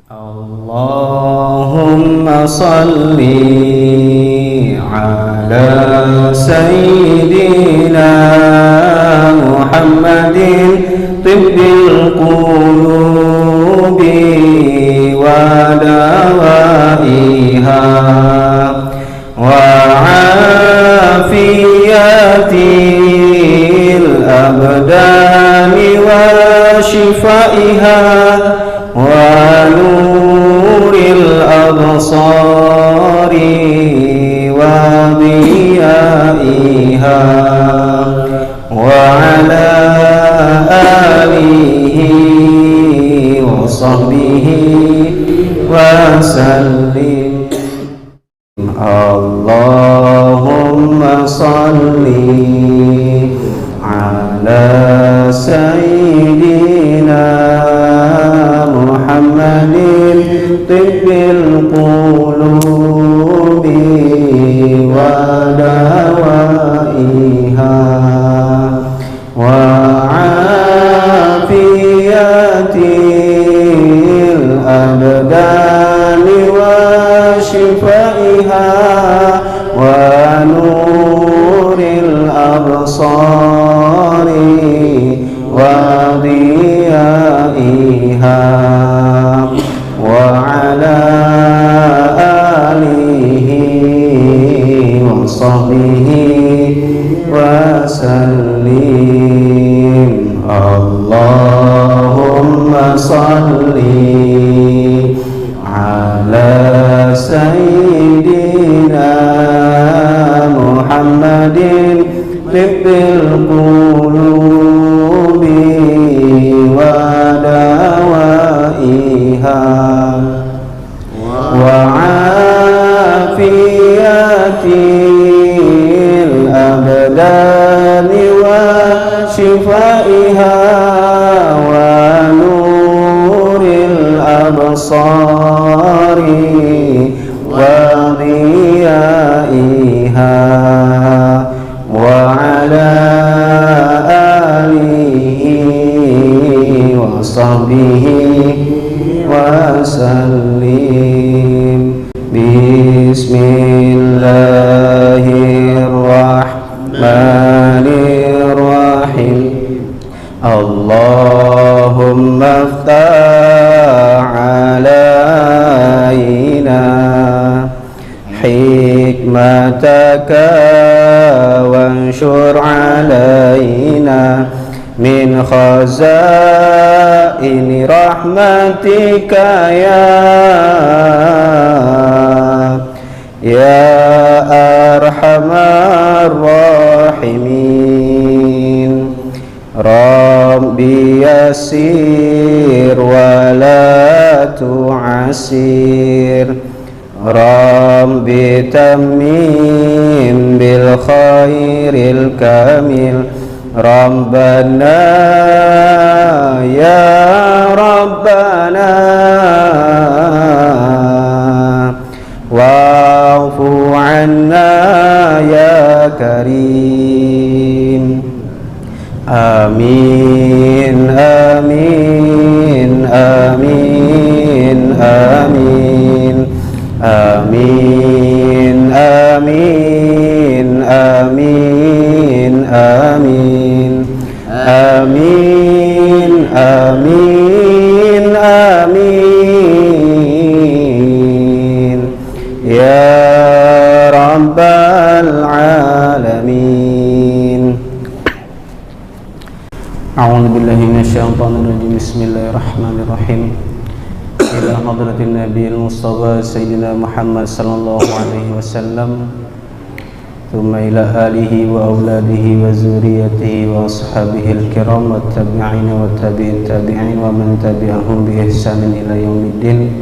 Allahumma salli ala sayyidina Muhammadin tibbil qulubi wa dawaiha wa afiyatil abdani wa shifaiha wa nuril absari wa diyaiha wa ala alihi wa sahbihi wa sallim. Allahumma salli ala sayyidina Muhammadin tibbil qulubi wa dawaiha wa afiyatil abdani wa shifaiha wa nuril absari wa diyaiha wa ala alihi wa sahbihi wa sallim. Allahumma salli ala sayyidina Muhammadin tibbil qulubi wa dawaiha wa afiyatil abdani wa shifaiha wa nuril absari wa diyaiha wa ala alihi wa sahbihi wa sallim. Bismillahirrahmanirrahim. Allahumma aftah alaina hikmataka wanshur alaina min khazaini rahmatika ya arhamar rahimin. Rabbi yassir wa la tu'asir, Rabbi tammim bil khairil kamil. Rabbana ya Rabbana wa'fu anna ya Karim. Amin amin amin amin amin amin amin amin amin amin amin ya rabbal alamin. A'udzu billahi minasyaitonir rajim. Bismillahirrahmanirrahim. Ila hadratin nabiyil mustafa sayyidina Muhammad sallallahu alaihi wasallam, thumma ila alihi wa auladihi wa zurriyyatihi wa ashabihi al-kiram wa tabi'in wa tabi'in tabi'in wa man tabi'ahum bi ihsanin ila yaumiddin.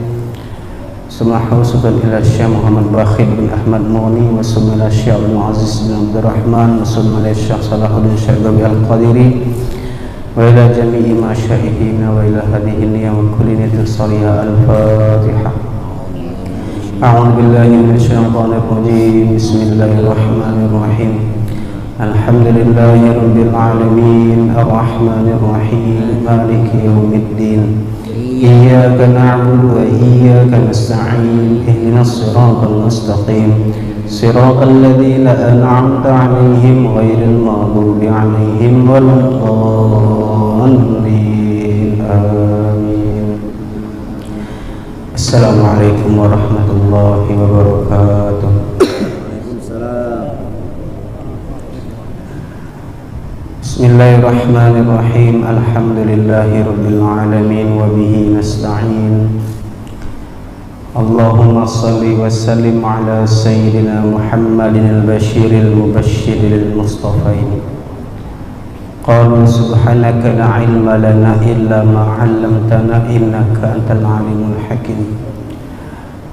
Summa hususan ila Syekh Muhammad Bakhir bin Ahmad Mughni wa summa ila Syekh Abdul Aziz bin Abdurrahman wa summa ila Syekh Salahuddin Syaibawi al-Qadiri wa ila jami'i masyayikhina wa ila hadhihi niyya wa kulli niyatin salihah. Al-Fatihah. A'udzu billahi minasyaitonir rajim. Bismillahirrahmanirrahim. Alhamdulillahi rabbil alamin, arrahmanir rahim, maliki yaumiddin. إياك نعبد وإياك نستعين اهدنا الصراط المستقيم صراط الذين أنعمت عليهم غير المغضوب عليهم ولا الضالين آمين. السلام عليكم ورحمة الله وبركاته. Bismillahirrahmanirrahim. Alhamdulillahirabbil alamin wa bihi nasta'in. Allahumma shalli wa sallim ala sayyidina Muhammadin al-bashiril mubashshiril mustafain. Qalu subhanaka la ilma lana illa ma 'allamtana innaka antal alimul hakim.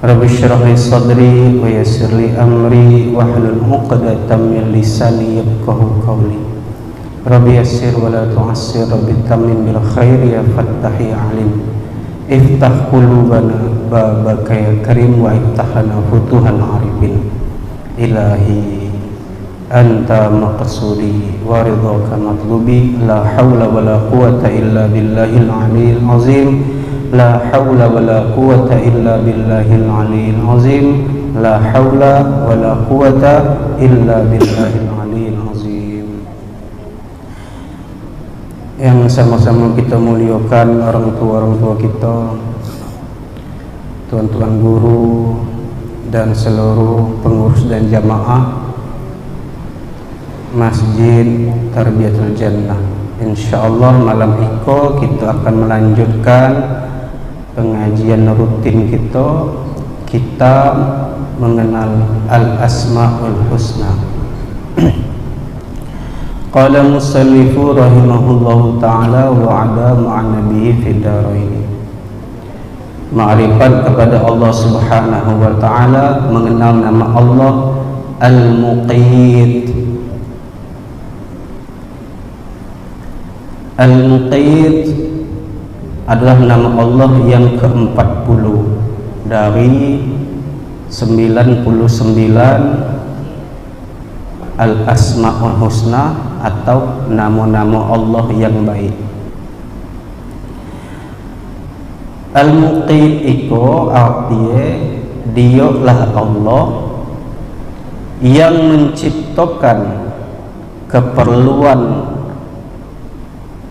Rabbi shrah li sadri wa yassir li amri wahlul 'uqdatam min lisani yafqahu qawli. Rabbi yassir wa la tu'assir, Rabbi tamim bil khair ya fattah ya alim. Iftah qulubana babaka ya karim wa iftahana futuhan arifin. Ilahi anta maqsudi wa ridhaka matlubi. La hawla wa la quwata illa billahil aliyyil azim. La hawla wa la quwata illa billahil aliyyil azim. La hawla wa la quwata illa billahil aliyyil azim. Yang sama-sama kita muliakan orang tua kita, tuan-tuan guru dan seluruh pengurus dan jamaah Masjid Tarbiyatul Jannah. InsyaAllah malam iko kita akan melanjutkan pengajian rutin kita mengenal Al-Asma'ul Husna. Qala musallifu rahimahullahu ta'ala wa'ada ma'an nabiyyi fid darain. Ma'rifat kepada Allah subhanahu wa ta'ala, mengenal nama Allah Al-Muqit. Al-Muqit adalah nama Allah yang ke-40 dari 99 Al-Asma'ul Husna atau nama-nama Allah yang baik. Al-Muqit itu artinya dialah Allah yang menciptakan keperluan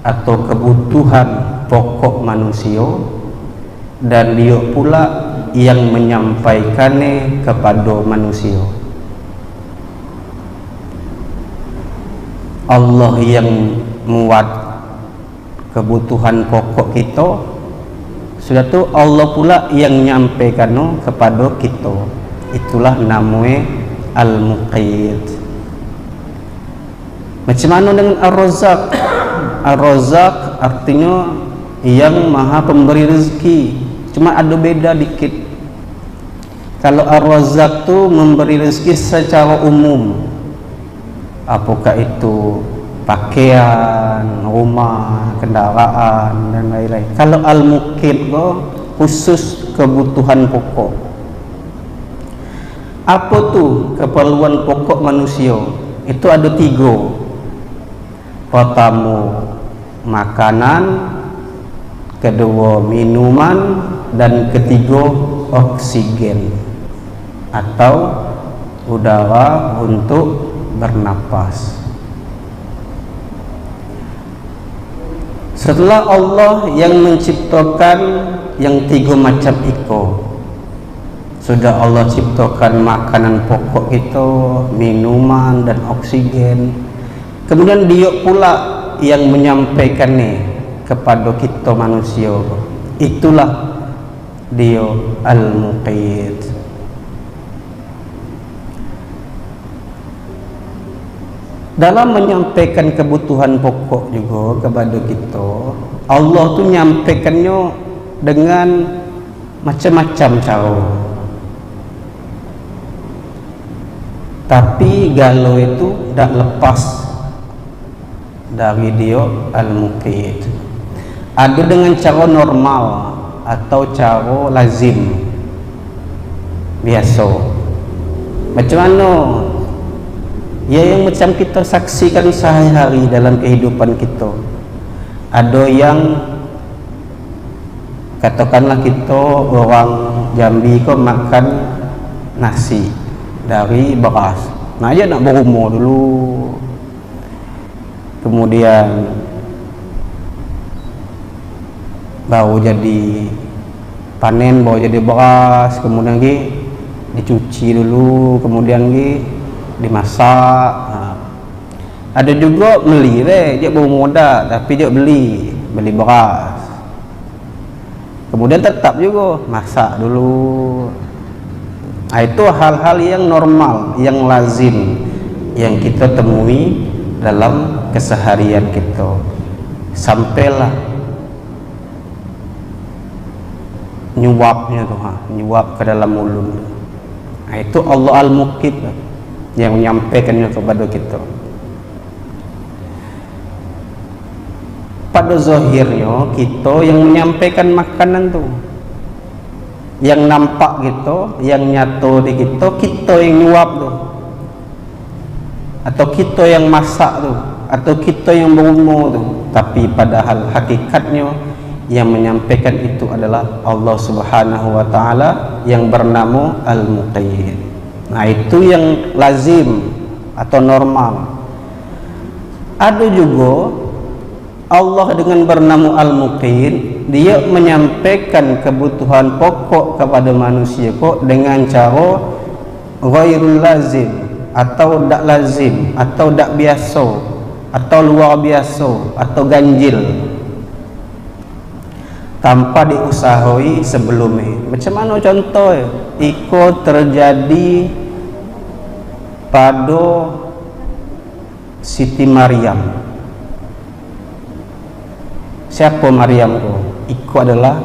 atau kebutuhan pokok manusia, dan dia pula yang menyampaikannya kepada manusia. Allah yang muat kebutuhan pokok kita, sudah tu Allah pula yang nyampaikan kepada kita. Itulah namanya Al-Muqit. Macam mana dengan Ar-Razzaq? Ar-Razzaq artinya yang maha pemberi rezeki, cuma ada beda dikit. Kalau Ar-Razzaq tu memberi rezeki secara umum, apakah itu pakaian, rumah, kendaraan dan lain-lain. Kalau Al-Muqit itu khusus kebutuhan pokok. Apa tu keperluan pokok manusia? Itu ada 3. Pertama makanan, kedua minuman, dan ketiga oksigen atau udara untuk bernapas. Setelah Allah yang menciptakan yang 3 macam itu, sudah Allah ciptakan makanan pokok itu, minuman dan oksigen, kemudian dia pula yang menyampaikannya kepada kita manusia. Itulah dia Al-Muqit. Dalam menyampaikan kebutuhan pokok juga kepada kita, Allah tu nyampaikannya dengan macam-macam cara. Tapi galau itu tak lepas dari dia Al-Muqit. Ada dengan cara normal atau cara lazim, biasa. Macam mana? Ya, yang macam kita saksikan sehari-hari dalam kehidupan kita. Ada yang Katakanlah kita orang Jambi kok makan nasi dari beras, nah aja nak berumur dulu, kemudian baru jadi panen, baru jadi beras, kemudian dicuci dulu, kemudian dimasak. Nah, ada juga beli dia baru muda tapi dia beli beras, kemudian tetap juga masak dulu. Nah, itu hal-hal yang normal, yang lazim, yang kita temui dalam keseharian kita. Sampailah nyuapnya tuh, nyuap ke dalam mulut. Nah, itu Allah Al-Muqit yang menyampaikannya kepada kita. Pada zahirnya kita yang menyampaikan makanan tuh, yang nampak gitu, yang nyata di kita yang nyuap tuh, atau kita yang masak tuh, atau kita yang berumur tuh. Tapi padahal hakikatnya yang menyampaikan itu adalah Allah Subhanahu wa Ta'ala yang bernama Al-Muqit. Nah, itu yang lazim atau normal. Ada juga Allah dengan bernama Al-Muqit, dia menyampaikan kebutuhan pokok kepada manusia kok dengan cara ghairul lazim, atau dak lazim, atau dak biasa, atau luar biasa, atau ganjil, tanpa diusahaui sebelumnya. Macam mana contoh? Iko terjadi pada Siti Maryam. Siapa Maryam itu? Iko adalah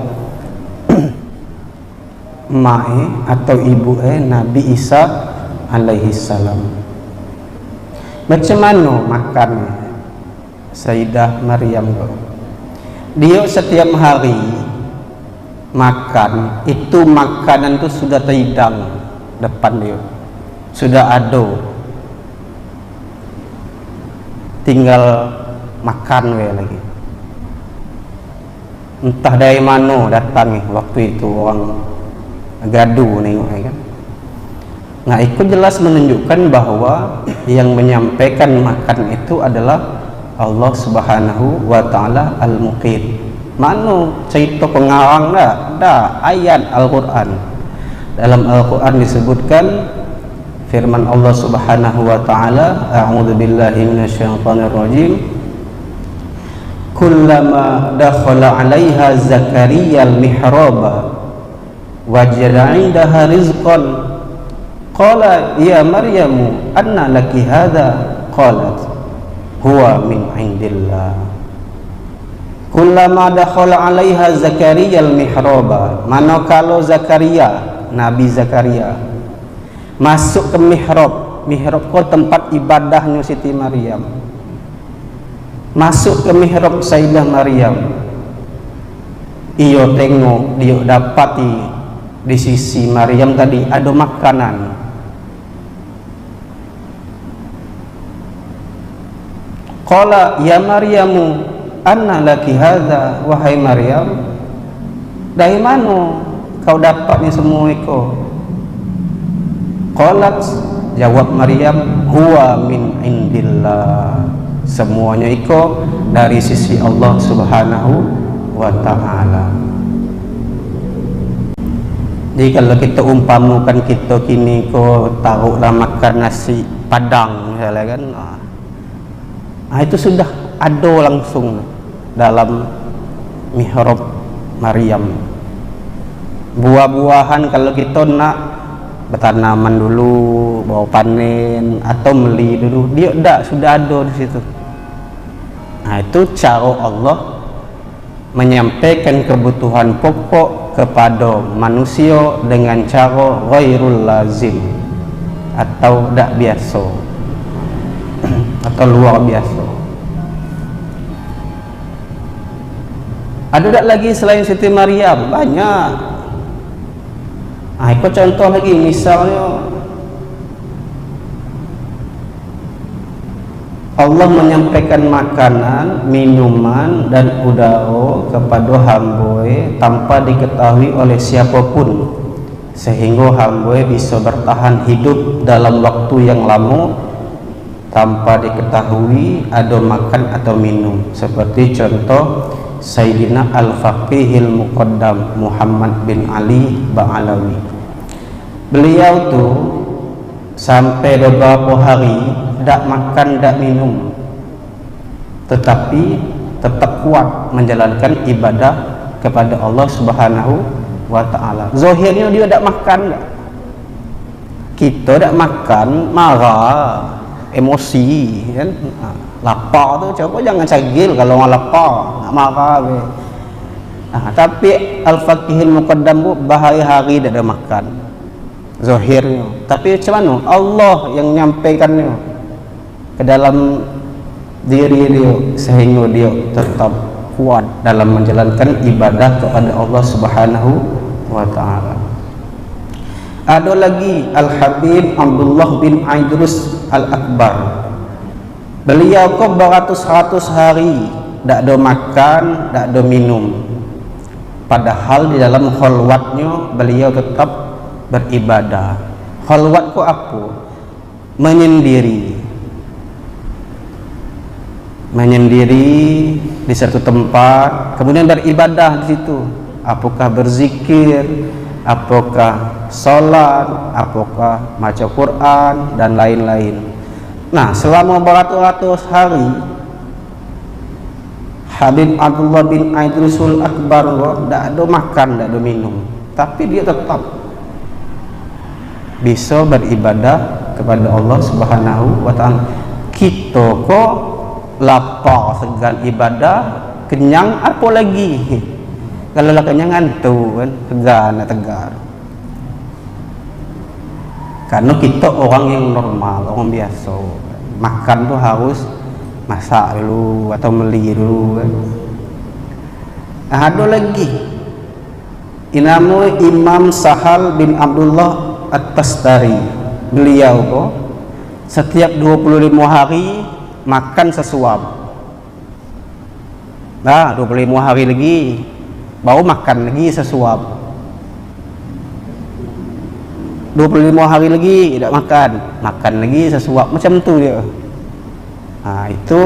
mae atau ibu Nabi Isa alaihi salam. Macam mana makannya Sayyidah Maryam itu? Dia setiap hari makan, itu makanan itu sudah terhidang depan dia, sudah ada, tinggal makan lagi. Entah dari mana datang waktu itu orang gaduh nengok kan. Nah, itu jelas menunjukkan bahwa yang menyampaikan makan itu adalah Allah Subhanahu wa Ta'ala Al-Muqit. Mana cerita pengarang dah ayat Al-Quran. Dalam Al-Quran disebutkan firman Allah Subhanahu wa Ta'ala, a'udzu billahi minasyaitonir rajim, kullama dakhala 'alaiha Zakaria al-mihraba wajada 'indaha rizqan qala ya Maryamu anna laki hadha qalat huwa min 'indillah. Kullama dakhala 'alaiha Zakaria al-mihraba, manakala Zakaria, Nabi Zakaria masuk ke mihrab. Mihrab ko tempat ibadahnya Siti Maryam. Masuk ke mihrab Sayyidah Maryam, ia tengok, dia dapati di sisi Maryam tadi ada makanan. Qala ya Maryamu anna laki hadza, wahai Maryam, dari mana kau dapat ni semua itu? Qalat, jawab Maryam, huwa min indillah, semuanya itu dari sisi Allah Subhanahu wa Ta'ala. Jadi kalau kita umpamakan kita kini ko taruhlah makan nasi padang misalnya kan, itu sudah ada langsung dalam mihrab Maryam. Buah-buahan kalau kita nak bertanaman dulu, bawa panen atau beli dulu, dia sudah ada di situ. Nah, itu cara Allah menyampaikan kebutuhan pokok kepada manusia dengan cara ghairul lazim atau tak biasa atau luar biasa. Ada tak lagi selain Siti Maryam? Banyak. Ikut contoh lagi, misalnya Allah menyampaikan makanan, minuman dan udara kepada hamba tanpa diketahui oleh siapapun, sehingga hamba bisa bertahan hidup dalam waktu yang lama tanpa diketahui ada makan atau minum. Seperti contoh Sayyidina Al-Faqihil Muqaddam Muhammad bin Ali Ba'alawi. Beliau tu sampai beberapa hari tak makan, tak minum, tetapi tetap kuat menjalankan ibadah kepada Allah Subhanahu wa ta'ala. Zahirnya dia tak makan, kita tak makan, marah, emosi kan. Lapar tu coba jangan cagil kalau orang lapar, nak marah be. Tapi Al-Faqihil Muqaddam bahari-hari tak ada makan zahirnya, tapi macam mana Allah yang menyampaikannya ke dalam diri dia sehingga dia tetap kuat dalam menjalankan ibadah kepada Allah Subhanahu wa ta'ala. Ada lagi Al-Habib Abdullah bin Idrus Al-Akbar. Beliau kok beratus-ratus hari tak ada makan, tak ada minum, padahal di dalam khalwatnya beliau tetap beribadah. Khalwat kok apa? Menyendiri di satu tempat, kemudian beribadah di situ. Apakah berzikir, apakah salat, apakah baca Quran dan lain-lain. Nah, selama beratus-ratus hari Habib Abdullah bin Idrusul Akbar tak ada makan, tak ada minum, tapi dia tetap bisa beribadah kepada Allah Subhanahu wa ta'ala. Kita kok lapar segan ibadah, kenyang apa lagi? Kalau lah kenyang ngantuk kan, segan nak tegar. Karena kita orang yang normal, orang biasa, makan tu harus masak dulu atau beli dulu kan. Ada lagi nama Imam Sahal bin Abdullah At-Tastari. Beliau kok setiap 25 hari makan sesuap. 25 hari lagi baru makan lagi sesuap. 25 hari lagi tidak makan lagi sesuap, macam tu dia. Itu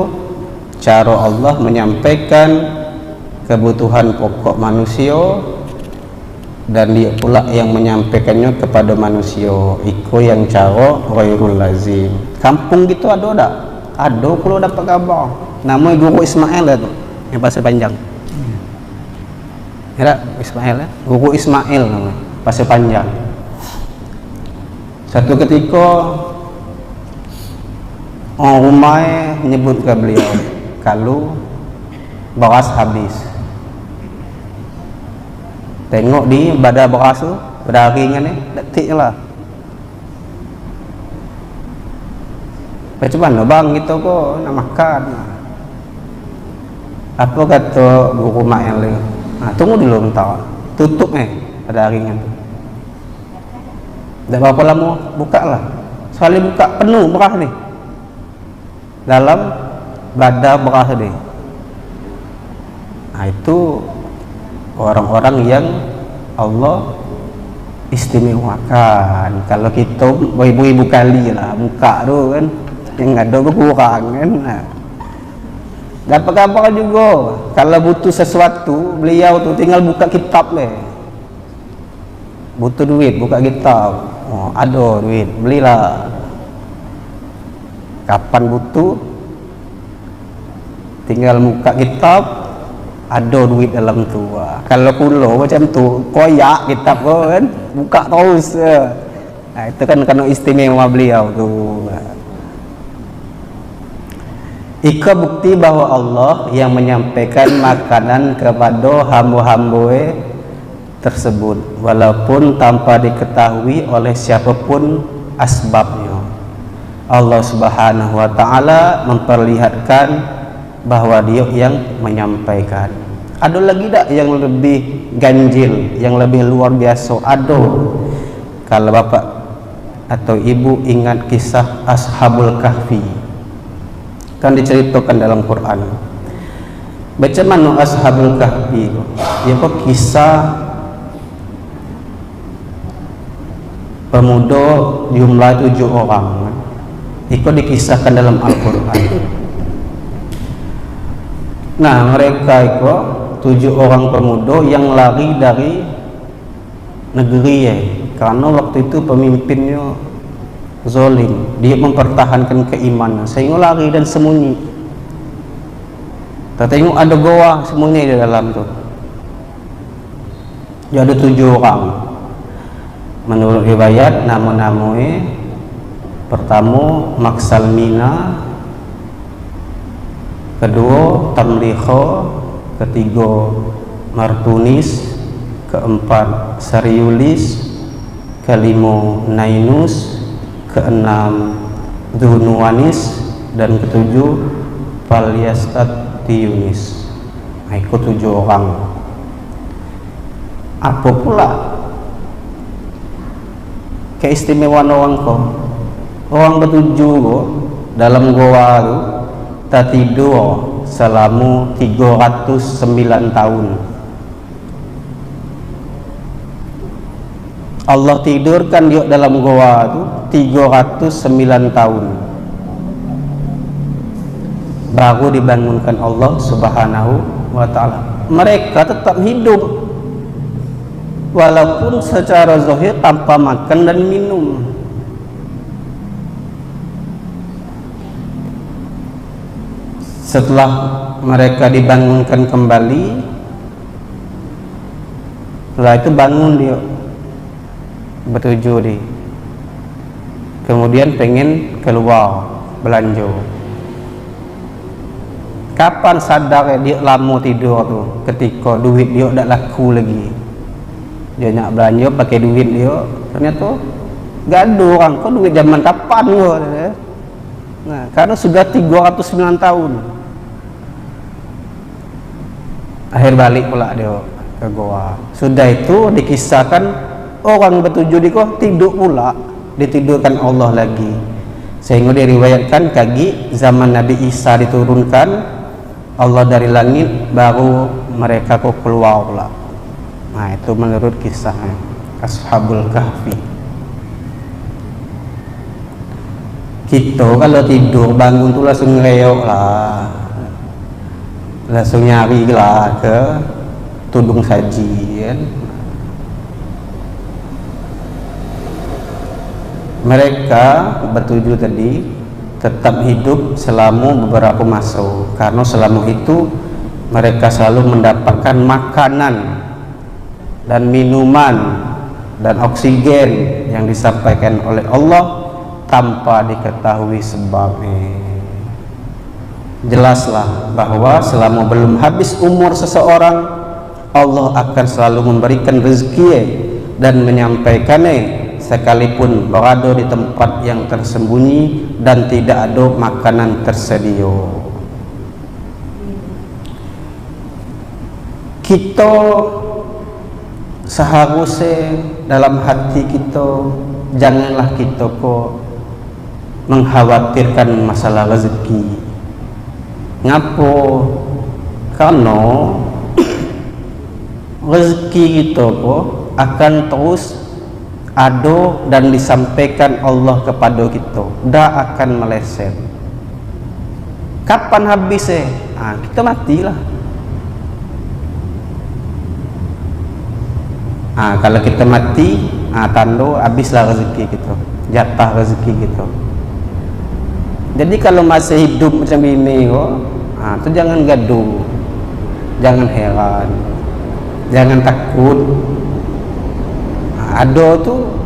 cara Allah menyampaikan kebutuhan pokok manusia, dan dia pula yang menyampaikannya kepada manusia. Iko yang cara ghairul lazim. Kampung gitu ada tak? Ada kalau dapat kabar. Nama Guru Ismail tu, yang pasal panjang. Ya, Ismail ya. Guru Ismail nama, pasal panjang. Satu ketika orang rumah menyebut ke beliau kalau beras habis. Tengok di badan beras tu, berdaringan ni, detik lah. Macam mana bang kita kok nak makan? Apa kata Guru Mail ni? Tunggu dulu bentar, tutup pada ringan tu. Tak berapa lama buka lah. Sekali buka penuh beras ni dalam badan beras ni. Itu orang-orang yang Allah istimewakan. Kalau kita beribu-ribu kali lah buka tu kan, yang ada berkurang kan. Dapat kabar juga kalau butuh sesuatu, beliau tu tinggal buka kitab le. Butuh duit, buka kitab. Ada duit, belilah. Kapan butuh, tinggal buka kitab, ada duit dalam tu. Kalau kulo macam tu, koyak kitab kan, buka terus. Itu kan kena istimewa beliau tu. Ika bukti bahawa Allah yang menyampaikan makanan kepada hamba-hamba tersebut, walaupun tanpa diketahui oleh siapapun asbabnya. Allah Subhanahu wa ta'ala memperlihatkan bahawa dia yang menyampaikan. Ada lagi tak yang lebih ganjil, yang lebih luar biasa? Ada. Kalau bapak atau ibu ingat kisah Ashabul Kahfi, kan diceritakan dalam Quran. Baca manu ashabul kahfi, ya kok kisah pemuda jumlah 7 orang, itu dikisahkan dalam Al-Quran. Nah, mereka itu 7 orang pemuda yang lari dari negeri ya, karena waktu itu pemimpinnya zalim, dia mempertahankan keimanan sehingga lari dan sembunyi. Kita tengok ada goa sembunyi di dalam tu. Dia ada 7 orang. Menurut riwayat nama-namanya, pertama Maksalmina, kedua Tamliho, ketiga Martunis, keempat Sariulis, kelima Nainus, keenam Dunuanis, dan ketujuh Palyastat Yunis. Nah, ikut 7 orang. Apa pula keistimewaan orang kok? Orang ketujuh kok dalam goa itu tak tidur selama 309 tahun. Allah tidurkan dia dalam goa itu 309 tahun. Baru dibangunkan Allah Subhanahu wa ta'ala. Mereka tetap hidup walaupun secara zahir tanpa makan dan minum. Setelah mereka dibangunkan kembali, setelah itu bangun dia bertujuh di, kemudian pengen keluar belanja. Kapan sadar dia lama tidur tu? Ketika duit dia tak laku lagi. Dia nak belanja pakai duit dia, ternyata gaduh orang, kau duit zaman kapan kau? Nah, karena sudah 309 tahun. Akhir balik pula dia ke goa. Sudah itu dikisahkan orang bertujuh di goa tidur pula, ditidurkan Allah lagi. Sehingga diriwayatkan kaki zaman Nabi Isa diturunkan Allah dari langit, baru mereka kok keluar pula. Nah, itu menurut kisahnya Ashabul Kahfi. Kita kalau tidur bangun tuh langsung ngereok lah, langsung nyari lah ke tudung sajian. Mereka bertujuh tadi tetap hidup selama beberapa masa, karena selama itu mereka selalu mendapatkan makanan dan minuman dan oksigen yang disampaikan oleh Allah tanpa diketahui sebabnya. Jelaslah bahwa selama belum habis umur seseorang, Allah akan selalu memberikan rezeki dan menyampaikannya sekalipun berada di tempat yang tersembunyi dan tidak ada makanan tersedia. Kita seharusnya dalam hati kita janganlah kita kok mengkhawatirkan masalah rezeki. Ngapo? Karena rezeki kita kok akan terus ada dan disampaikan Allah kepada kita, dah akan meleset. Kapan habisnya? Kita matilah. Kalau kita mati, tanda habislah rezeki kita, jatah rezeki kita. Jadi kalau masih hidup macam ini kok, tu jangan gaduh, jangan heran, jangan takut. Ada tu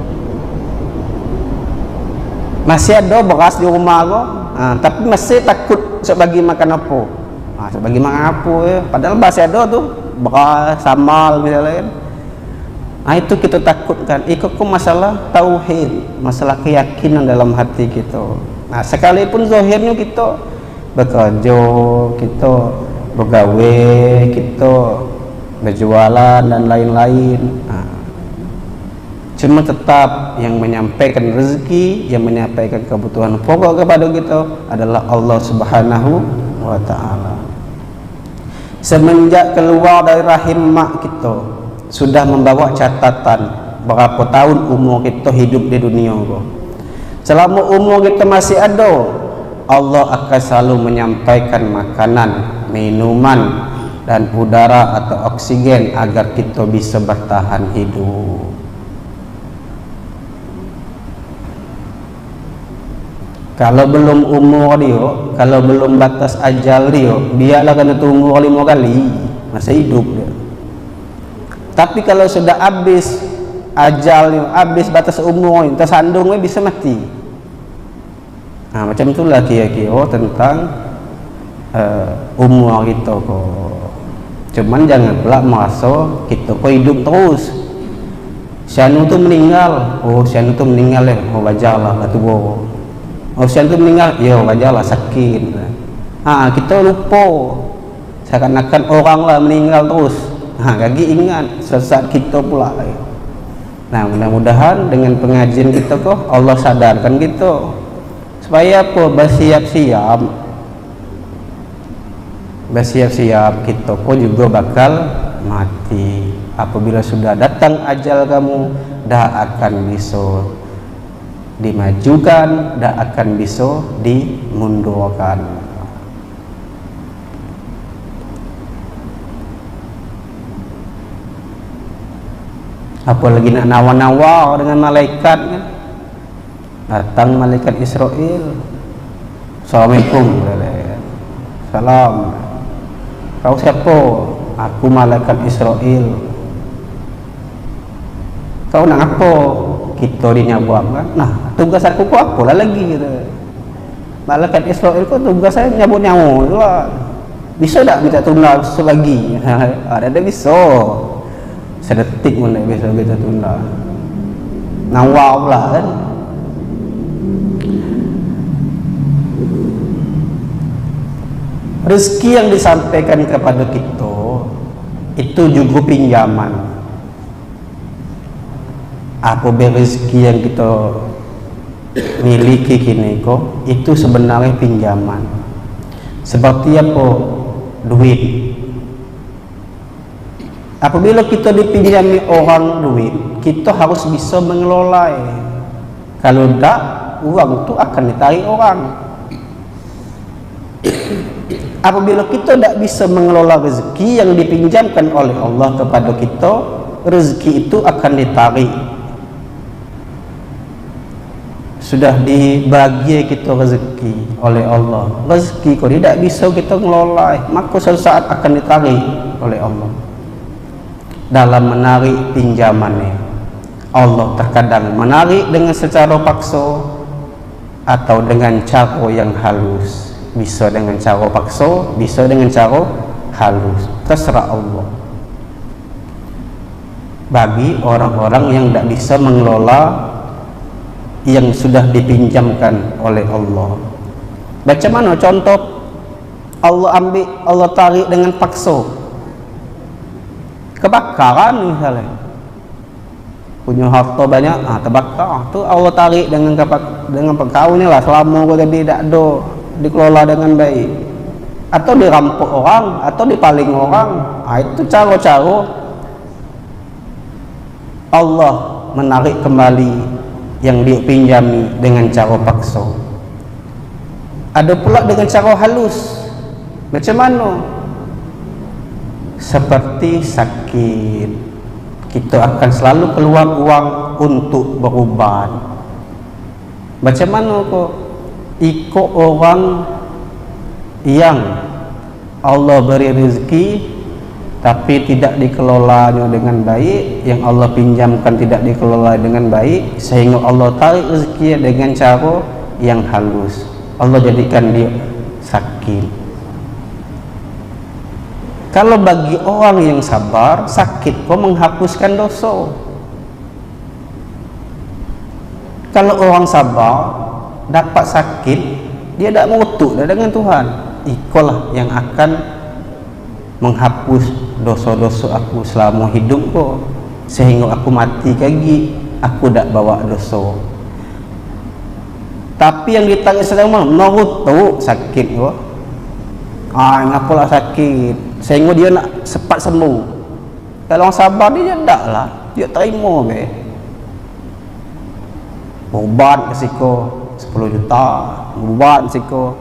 masih ada beras di rumah kok, tapi masih takut sebagi makan apa, sebagi makan apa ya. Padahal masih ada tu beras, samal misalnya kan. Itu kita takutkan. Itu masalah tauhid, masalah keyakinan dalam hati kita. Sekalipun zahirnya kita bekerja, kita bergawe, kita berjualan dan lain-lain. Cuma tetap yang menyampaikan rezeki, yang menyampaikan kebutuhan pokok kepada kita adalah Allah Subhanahu wa Ta'ala. Semenjak keluar dari rahim mak kita, sudah membawa catatan berapa tahun umur kita hidup di dunia kok. Selama umur kita masih ada, Allah akan selalu menyampaikan makanan, minuman, dan udara atau oksigen agar kita bisa bertahan hidup. Kalau belum umur dia, kalau belum batas ajal dia, biarlah kena tunggu 5 kali, masih hidup dia. Tapi kalau sudah habis ajal, habis batas umur, tersandung bisa mati. Nah, macam itulah kira-kira tentang umur kita kok. Cuman jangan pula merasa kita kok hidup terus. Sianu tu meninggal, oh sianu tu meninggal ya, oh wajarlah lah tua. Oh sianu tu meninggal, ya wajarlah sakit. Kita lupa, seakan-akan orang lah meninggal terus. Lagi ingat sesaat kita pula. Nah, mudah-mudahan dengan pengajian kita kok Allah sadarkan kita supaya apa, bersiap-siap kita pun juga bakal mati. Apabila sudah datang ajal kamu, dah akan bisa dimajukan, dah akan bisa dimundurkan. Apalagi nak nawar-nawar dengan malaikat kan? Datang malaikat Israel, Assalamualaikum, salam. Kau siapa? Aku malaikat Israel. Kau nak apa? Kita dinyabak kan? Nah, tugas aku kok apalah lagi gitu. Malaikat Israel kok tugas saya nyabut nyawa tu lah. Bisa tak kita tunda selagi? Ada bisa. Sedetik pun tak bisa kita tunda. Nawar pula kan? Rezeki yang disampaikan kepada kita itu juga pinjaman. Apabila rezeki yang kita miliki kini kok itu sebenarnya pinjaman. Seperti apa? Duit. Apabila kita dipinjami orang duit, kita harus bisa mengelola. Kalau tidak, uang itu akan ditarik orang. Apabila kita tidak bisa mengelola rezeki yang dipinjamkan oleh Allah kepada kita, rezeki itu akan ditarik. Sudah dibagi kita rezeki oleh Allah, rezeki kau tidak bisa kita mengelola, maka suatu saat akan ditarik oleh Allah. Dalam menarik pinjamannya, Allah terkadang menarik dengan secara paksa atau dengan cara yang halus. Bisa dengan cara paksa, bisa dengan cara halus, terserah Allah. Bagi orang-orang yang tidak bisa mengelola yang sudah dipinjamkan oleh Allah. Macam mana contoh? Allah ambil, Allah tarik dengan paksa. Kebakaran misalnya, punya harta banyak, terbakar, tu Allah tarik dengan kau ni lah, selama kau tadi tak ada dikelola dengan baik, atau dirampok orang, atau dipaling orang. Itu cara-cara Allah menarik kembali yang dipinjami dengan cara paksa. Ada pula dengan cara halus. Macam mana? Seperti sakit, kita akan selalu keluar uang untuk berubat. Macam mana kok? Ikut orang yang Allah beri rezeki tapi tidak dikelolanya dengan baik, yang Allah pinjamkan tidak dikelola dengan baik, sehingga Allah tarik rezeki dengan cara yang halus. Allah jadikan dia sakit. Kalau bagi orang yang sabar, sakit kok menghapuskan dosa. Kalau orang sabar dapat sakit, dia tak mengutuk dengan Tuhan. Ikulah yang akan menghapus dosa-dosa aku selama hidup kok, sehingga aku mati lagi aku dak bawa dosa. Tapi yang ditanya sedang menurut tu sakit gua. Ngapalah sakit? Sehingga dia nak cepat sembuh. Kalau orang sabar dia dak lah, dia terima ke. Ubat ke siko 10 juta, ubat siko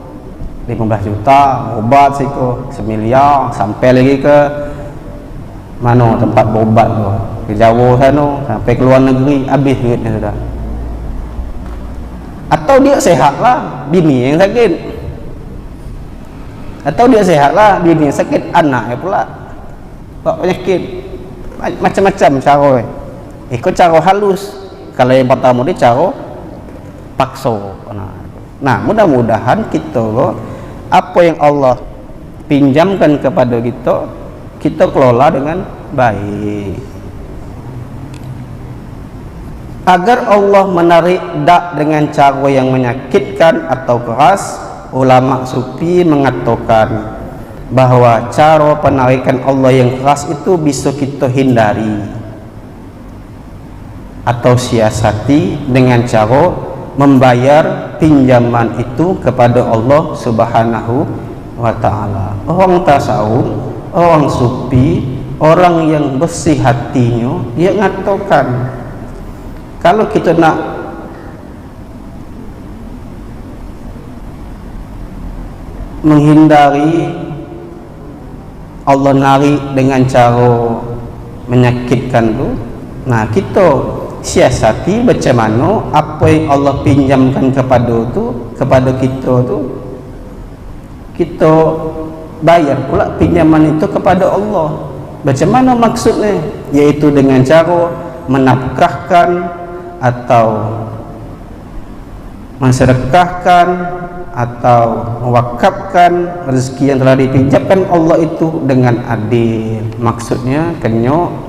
15 juta, ubat siko 1 miliar, sampai lagi ke mana tempat berubat tu, ke Jawa sana, sampai ke luar negeri, habis duitnya sudah. Atau dia sehat lah, bini yang sakit. Atau dia sehat lah, bini yang sakit, anaknya pula bawa penyakit. Macam-macam cara. Ikut cara halus. Kalau yang pertama dia cara paksa. Nah, mudah-mudahan kita apa yang Allah pinjamkan kepada kita, kita kelola dengan baik. Agar Allah menarik dak dengan cara yang menyakitkan atau keras, ulama sufi mengatakan bahwa cara penarikan Allah yang keras itu bisa kita hindari atau siasati dengan cara membayar pinjaman itu kepada Allah Subhanahu wa ta'ala. Orang tasawuf, orang sufi, orang yang bersih hatinya, dia mengatakan kalau kita nak menghindari Allah narik dengan cara menyakitkan tu, nah kita siasati macam mana apa yang Allah pinjamkan kepada kita tu, kita bayar pula pinjaman itu kepada Allah. Macam mana maksudnya? Yaitu dengan cara menafkahkan atau mensedekahkan atau mewakafkan rezeki yang telah dipinjamkan Allah itu dengan adil. Maksudnya kenyo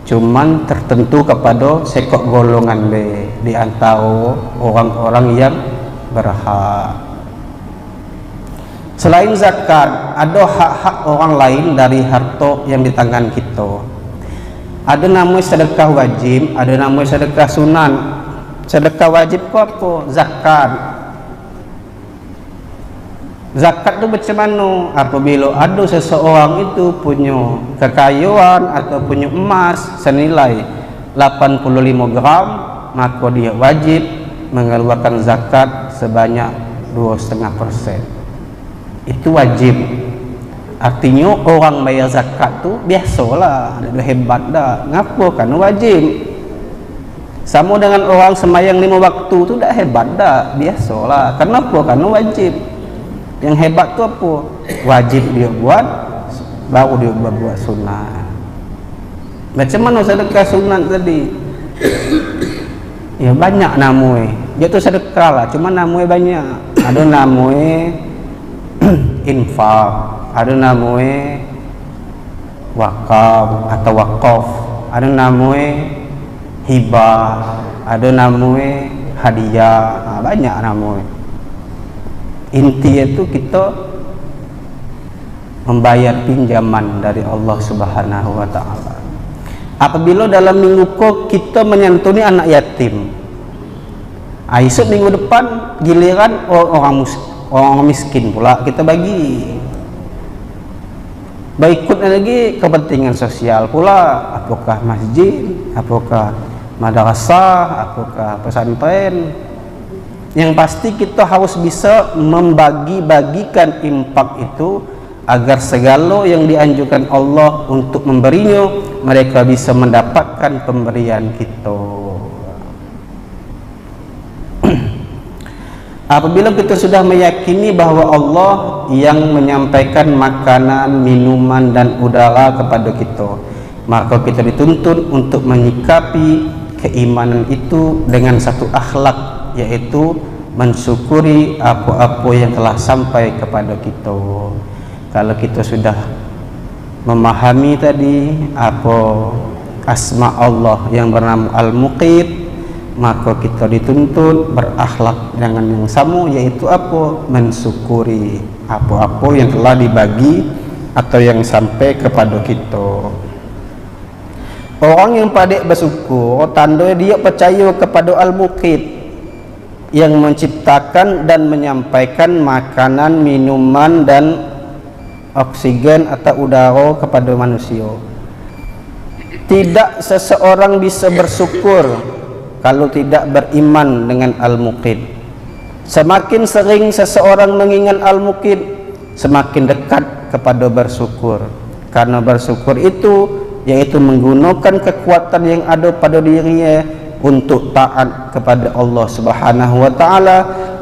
cuman tertentu kepada sekok golongan di antara orang-orang yang berhak. Selain zakat, ada hak-hak orang lain dari harta yang di tangan kita. Ada namanya sedekah wajib, ada namanya sedekah sunan. Sedekah wajib itu apa? Zakat. Zakat itu macam mana? Apabila ada seseorang itu punya kekayaan atau punya emas senilai 85 gram, maka dia wajib mengeluarkan zakat sebanyak 2,5%. Itu wajib. Artinya orang bayar zakat tu biasalah, ada hebat dah. Ngapa? Karena wajib. Sama dengan orang sembahyang 5 waktu tu dah hebat dah, biasalah. Kenapa? Karena wajib. Yang hebat tu apa? Wajib dia buat, baru dia buat sunat. Macam mana sedekah sunat tadi? Ya banyak namanya. Dia tu sedekah lah, cuma namanya banyak. Ada namanya infak, ada namanya wakaf atau wakaf, ada namanya hibah, ada namanya hadiah, banyak namanya. Inti itu kita membayar pinjaman dari Allah Subhanahu wa ta'ala. Apabila dalam minggu kita menyantuni anak yatim, esok minggu depan giliran orang miskin pula kita bagi. Berikutnya lagi kepentingan sosial pula, apakah masjid, apakah madrasah, apakah pesantren. Yang pasti kita harus bisa membagi-bagikan infak itu agar segala yang dianjurkan Allah untuk memberinya, mereka bisa mendapatkan pemberian kita. Apabila kita sudah meyakini bahwa Allah yang menyampaikan makanan, minuman dan udara kepada kita, maka kita dituntut untuk menyikapi keimanan itu dengan satu akhlak, yaitu mensyukuri apa-apa yang telah sampai kepada kita. Kalau kita sudah memahami tadi apa asma Allah yang bernama Al-Muqit, maka kita dituntut berakhlak dengan yang sama, yaitu apa? Mensyukuri apa-apa yang telah dibagi atau yang sampai kepada kita. Orang yang pandai bersyukur tanda dia percaya kepada Al-Muqit yang menciptakan dan menyampaikan makanan, minuman dan oksigen atau udara kepada manusia. Tidak seseorang bisa bersyukur kalau tidak beriman dengan Al-Muqit. Semakin sering seseorang mengingat Al-Muqit, semakin dekat kepada bersyukur. Karena bersyukur itu yaitu menggunakan kekuatan yang ada pada dirinya untuk taat kepada Allah Subhanahu wa taala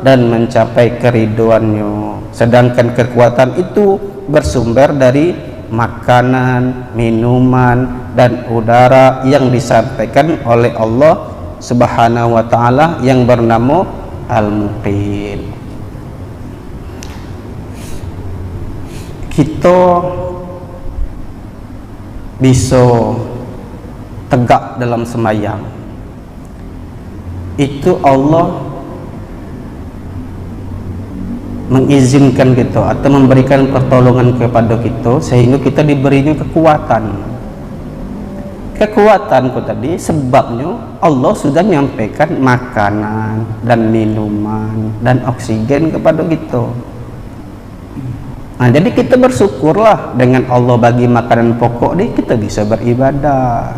dan mencapai keriduannya. Sedangkan kekuatan itu bersumber dari makanan, minuman dan udara yang disampaikan oleh Allah Subhanahu wa taala yang bernama Al-Muqit. Kita bisa tegak dalam sembahyang itu Allah mengizinkan kita atau memberikan pertolongan kepada kita sehingga kita diberinya kekuatan itu tadi sebabnya Allah sudah menyampaikan makanan dan minuman dan oksigen kepada kita. Nah, jadi kita bersyukurlah dengan Allah bagi makanan pokok ni kita bisa beribadah.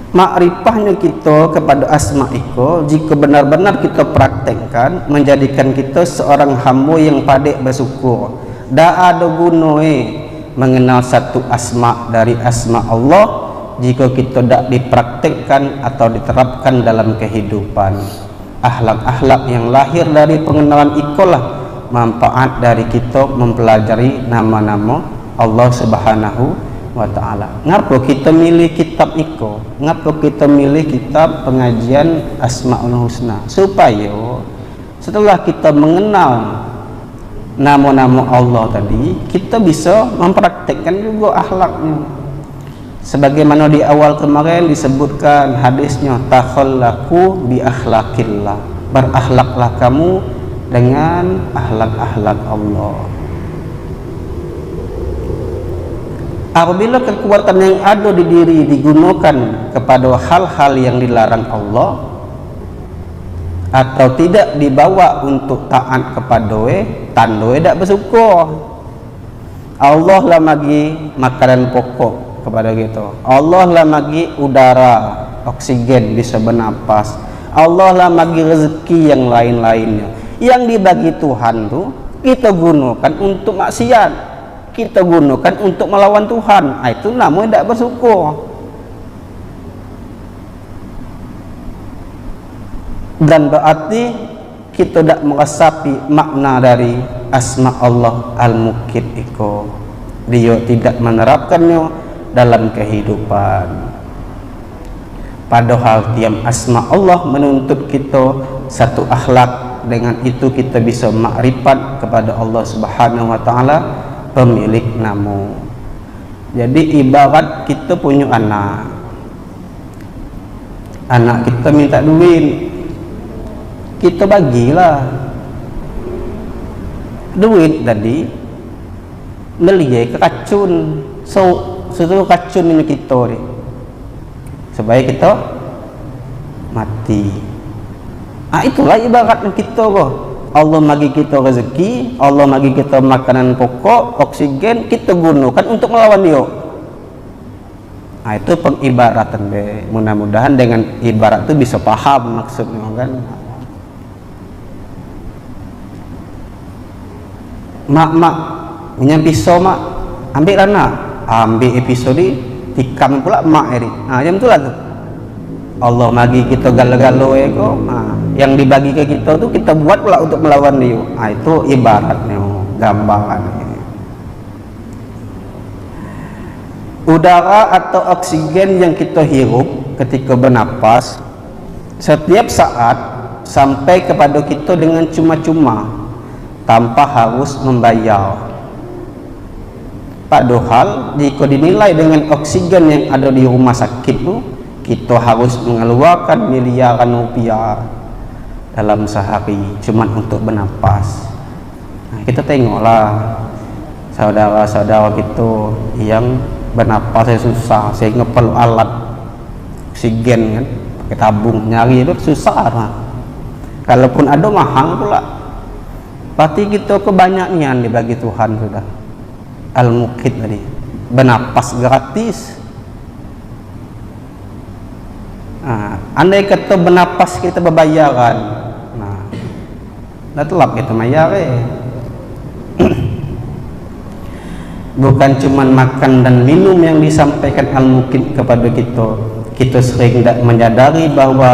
Makrifahnya kita kepada asma iko jika benar-benar kita praktekkan menjadikan kita seorang hamba yang pandai bersyukur. Dak ada gunanya mengenal satu asma dari asma Allah jika kita tidak dipraktekkan atau diterapkan dalam kehidupan. Akhlak-akhlak yang lahir dari pengenalan ikolah manfaat dari kita mempelajari nama-nama Allah Subhanahu wa ta'ala. Ngapa kita milih kitab iko? Ngapa kita milih kitab pengajian Asmaul Husna? Supaya setelah kita mengenal nama-nama Allah tadi, kita bisa mempraktekkan juga akhlaknya. Sebagaimana di awal kemarin disebutkan hadisnya, takhallaku bi akhlaqillah, berakhlaklah kamu dengan akhlak-akhlak Allah. Apabila kekuatan yang ada di diri digunakan kepada hal-hal yang dilarang Allah atau tidak dibawa untuk taat kepada tanda tidak bersyukur. Allah lah bagi makanan pokok kepada kita, Allah lah bagi udara, oksigen bisa bernapas, Allah lah bagi rezeki yang lain-lainnya. Yang dibagi Tuhan tuh kita gunakan untuk maksiat, kita gunakan untuk melawan Tuhan. Itu namanya tidak bersyukur. Dan berarti kita tidak meresapi makna dari asma Allah Al-Muqit itu. Dia tidak menerapkannya dalam kehidupan. Padahal tiap asma Allah menuntut kita satu akhlak, dengan itu kita bisa makrifat kepada Allah Subhanahu wa taala pemilik nama. Jadi ibarat kita punya anak kita minta duit, kita bagilah duit tadi beli ke racun, seluruh racun ini kita ni supaya kita mati. Itulah ibaratnya kita kok. Allah bagi kita rezeki, Allah bagi kita makanan pokok, oksigen, kita gunakan untuk melawan dia. Itu pengibaratan deh. Mudah-mudahan dengan ibarat itu bisa paham maksudnya kan. Mak punya pisau mak, ambil anak, ambil episode tikam pula mak ini. Jam tu lah tu. Allah bagi kita galo-galo yang dibagi ke kita tu kita buat pula untuk melawan dia. Itu ibaratnya, gambaran. Udara atau oksigen yang kita hirup ketika bernapas setiap saat sampai kepada kita dengan cuma-cuma tanpa harus membayar. Padahal jika dinilai dengan oksigen yang ada di rumah sakit tu, kita harus mengeluarkan miliaran rupiah dalam sehari cuma untuk bernapas. Kita tengoklah saudara-saudara kita yang bernapas susah sehingga perlu alat oksigen kan, pakai tabung, nyari itu susah nah. Kalaupun ada mahal pula. Berarti kita kebanyakan dibagi Tuhan sudah. Al-Muqit tadi, bernapas gratis. Andai kata bernapas kita berbayaran, dah telap kita bayar bukan cuma makan dan minum yang disampaikan Al-Muqit kepada kita. Kita sering tidak menyadari bahwa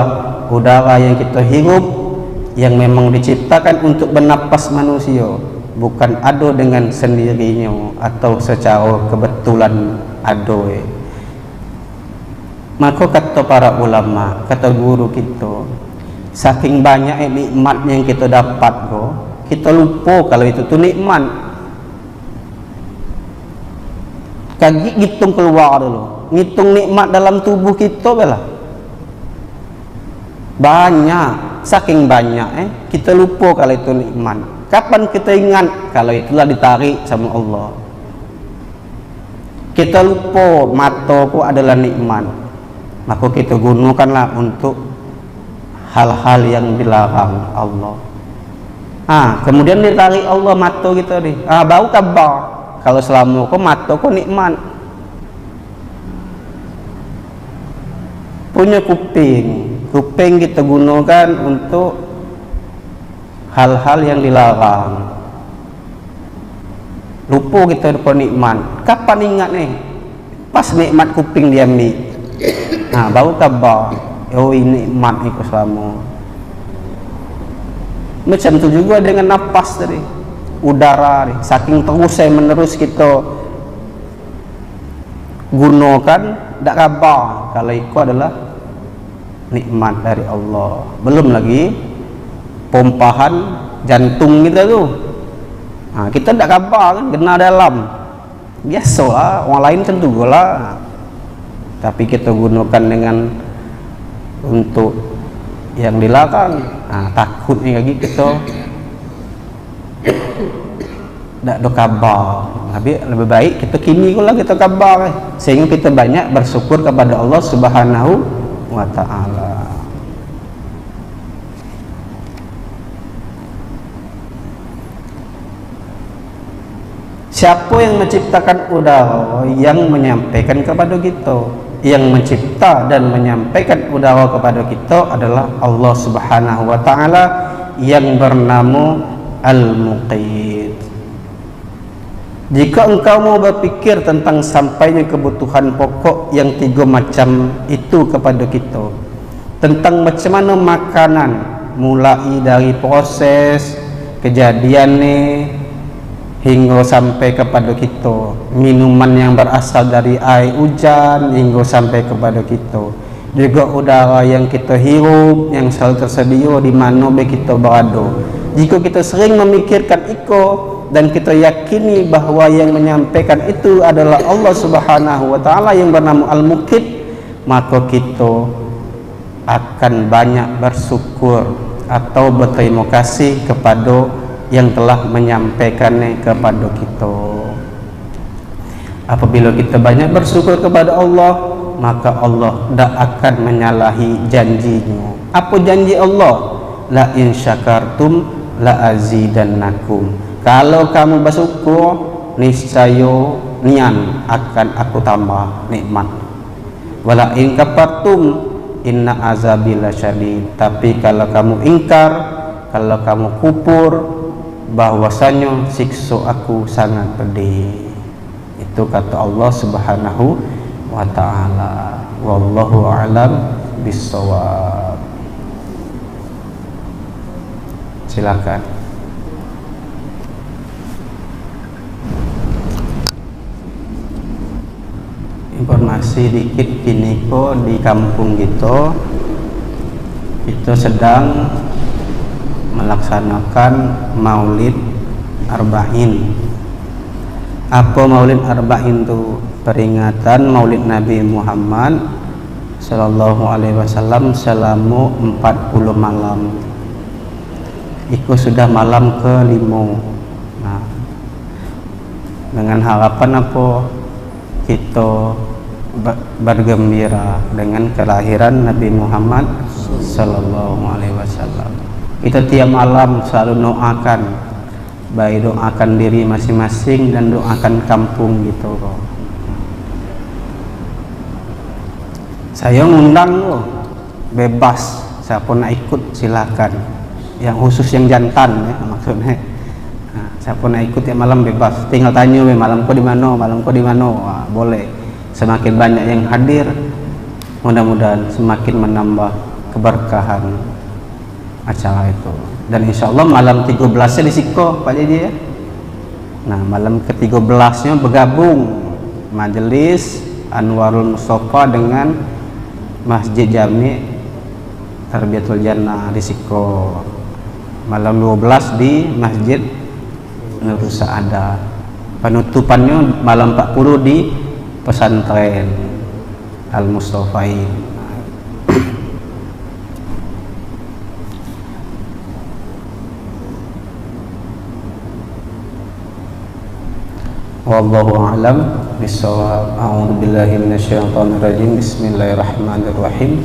udara yang kita hirup yang memang diciptakan untuk bernapas manusia bukan ada dengan sendirinya atau secara kebetulan ada. Maka kata para ulama, kata guru kita, saking banyak nikmat yang kita dapat kita lupa kalau itu tu nikmat. Kaki hitung keluar dulu, ngitung nikmat dalam tubuh kita bela banyak, saking banyak kita lupa kalau itu nikmat. Kapan kita ingat kalau itulah ditarik sama Allah? Kita lupa mata ku adalah nikmat, maka kita gunakanlah untuk hal-hal yang dilarang Allah. Kemudian ditarik Allah mata kita ni. Baru kabar kalau selama kau mata kau nikmat. Punya kuping kita gunakan untuk hal-hal yang dilarang. Lupa kita dapat nikmat. Kapan ingat nih? Pas nikmat kuping diambil. Baru kabar, ini nikmat itu selama. Macam tu juga dengan nafas tadi, udara ni, saking terus menerus kita gunakan, tak kabar kalau itu adalah nikmat dari Allah. Belum lagi pompahan jantung kita tu, kita tak kabar kan, kena dalam. Biasalah, orang lain tentu lah. Tapi kita gunakan dengan untuk yang dilarang. Takutnya lagi kita tak ada kabar. Tapi lebih baik kita kini pula kita kabar sehingga kita banyak bersyukur kepada Allah Subhanahu wa ta'ala. Siapa yang menciptakan udara yang menyampaikan kepada kita? Yang mencipta dan menyampaikan udara kepada kita adalah Allah Subhanahu wa ta'ala yang bernama Al-Muqit. Jika engkau mau berpikir tentang sampainya kebutuhan pokok yang 3 macam itu kepada kita, tentang macam mana makanan mulai dari proses kejadiannya hingga sampai kepada kita, minuman yang berasal dari air hujan hingga sampai kepada kita, juga udara yang kita hirup yang selalu tersedia di mana kita berada. Jika kita sering memikirkan itu dan kita yakini bahawa yang menyampaikan itu adalah Allah Subhanahu wa ta'ala yang bernama Al-Muqit, maka kita akan banyak bersyukur atau berterima kasih kepada yang telah menyampaikannya kepada kita. Apabila kita banyak bersyukur kepada Allah, maka Allah tidak akan menyalahi janjinya. Apa janji Allah? La in syakartum la azidannakum. Kalau kamu bersyukur, niscaya nian akan aku tambah nikmat. Wala in kafartum inna azabi lasyadid. Tapi kalau kamu ingkar, kalau kamu kufur, bahwasanya siksa aku sangat pedih. Itu kata Allah Subhanahu wa ta'ala. Wallahu a'lam bissawab. Silakan. Informasi dikit kini di kampung kita sedang melaksanakan Maulid Arba'in. Apa Maulid Arba'in itu? Peringatan Maulid Nabi Muhammad Sallallahu Alaihi Wasallam selama 40 malam. Itu sudah malam ke-5. dengan harapan apa kita bergembira dengan kelahiran Nabi Muhammad Sallallahu Alaihi Wasallam. Kita tiap malam selalu doakan, baik doakan diri masing-masing dan doakan kampung gitu kok. Saya ngundang loh, bebas, siapa nak ikut silakan. Yang khusus yang jantan ya maksudnya. Nah, siapa nak ikut ya malam bebas. Tinggal tanya malam kau di mana, malam kau di mana. Wah, boleh. Semakin banyak yang hadir, mudah-mudahan semakin menambah keberkahan acara itu. Dan insya Allah malam 13-nya di Siko Pak Jadi ya. Nah, malam ke-13-nya bergabung Majelis Anwarul Mustafa dengan Masjid Jami Tarbiyatul Jannah di Siko. Malam 12 di Masjid Nurul Sa'adah. Penutupannya malam 40 di pesantren Al-Mustafain. Wallahu a'lam bishawab. A'udzu billahi minasyaitonir rajim. Bismillahirrahmanirrahim.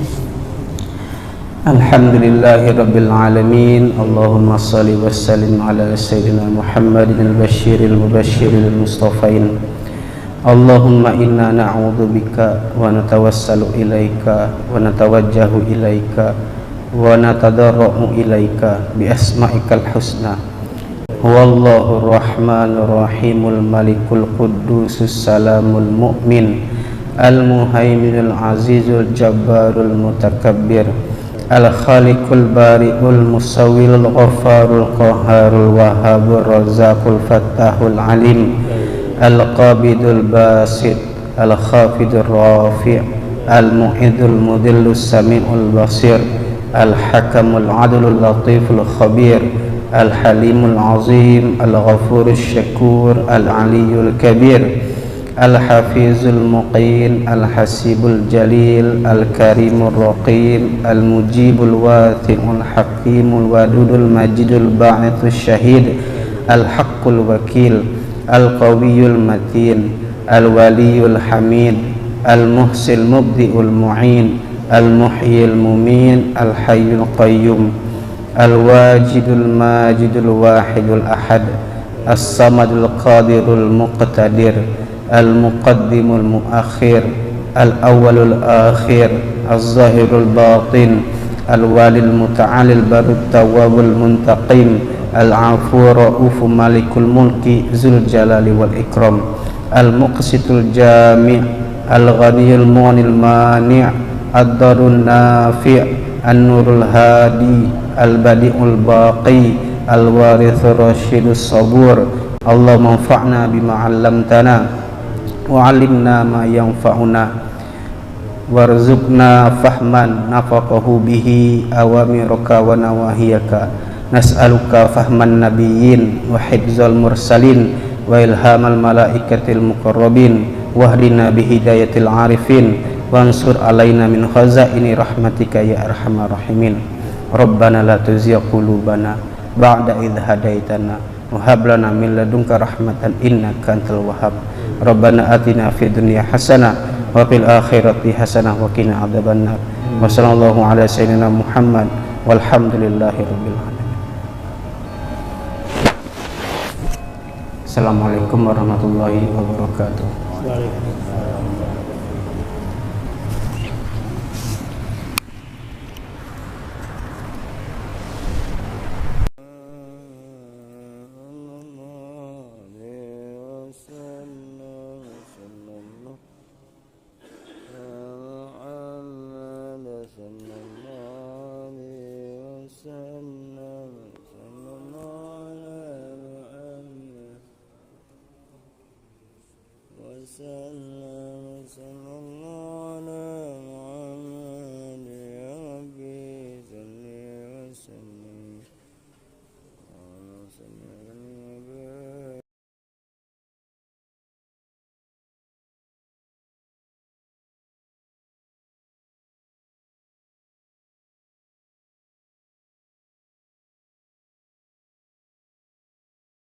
Alhamdulillahi rabbil alamin. Allahumma shalli wa sallim ala sayyidina Muhammadin al-basyiril mubashshiril mustafain. Allahumma inna na'udzu bika wa natawassalu ilaika wa natawajjahu ilaika wa natadarra'u ilaika bi asma'ikal husna. Huwallahur rahmanur rahimul malikul quddusus salamul mu'min al muhaiminul azizul jabbarul mutakabbir al khaliqul bari'ul musawwirul ghafarul qaharul wahhabur razzaqul fattahul alim al qabidul basit al khafidur rafi' al mu'idul mudillus sami'ul basir al hakamul adlul latiful khabir Al-Halimul Azim, Al-Ghafurul Syakur, Al-Aliyul Kabir, Al-Hafizul Muqin, Al-Hasibul Jalil, Al-Karimul Raqim, Al-Mujibul Wathi'ul Hakimul Wadudul Majidul Ba'ithul Syahid, Al-Haqqul Wakil, Al-Qawiyul Matin, Al-Waliyul Hamid, Al-Muhsil Mubdi'ul Mu'in, Al-Muhyil Mumin, Al-Hayyul Qayyum, Al-Wajidul Majidul Wahidul Ahad, As-Samadul Qadirul Muqtadir, Al-Muqaddimul Muakhir, Al-Awwalul Akhir, Az-Zahirul Batin, Al-Walil Muta'alil Barut Tawwabul Muntaqim, Al-Afu Ra'ufu Malikul Mulki Zul Jalali wal Ikram, Al-Muqsitul Jami' Al-Ghaniyul Mu'nil Mani' Ad-Darun Nafi' An-Nurul Hadi Al-Badi'ul Baqi Al-Warithur Rasyidus Sabur. Allahumma anfa'na bima 'allamtana wa 'allimna ma yanfa'una warzuqna fahman nafaqahu bihi awamiraka wa nawahiyaka. Nas'aluka fahman nabiyyin wa hifzal mursalin wa ilhamal malaikatil muqarrabin wahdina bihidayatil arifin wansur alaina min khazaini rahmatika ya arhamar rahimin. Rabbana la tuzigh qulubana ba'da idh hadaitana wa hab lana min ladunka rahmatan innaka antal wahhab. Rabbana atina fid dunya hasanah wa fil akhirati hasanah wa qina adzabannar. Wa sallallahu ala sayyidina Muhammad walhamdulillahi rabbil alamin. Assalamualaikum warahmatullahi wabarakatuh. وسلم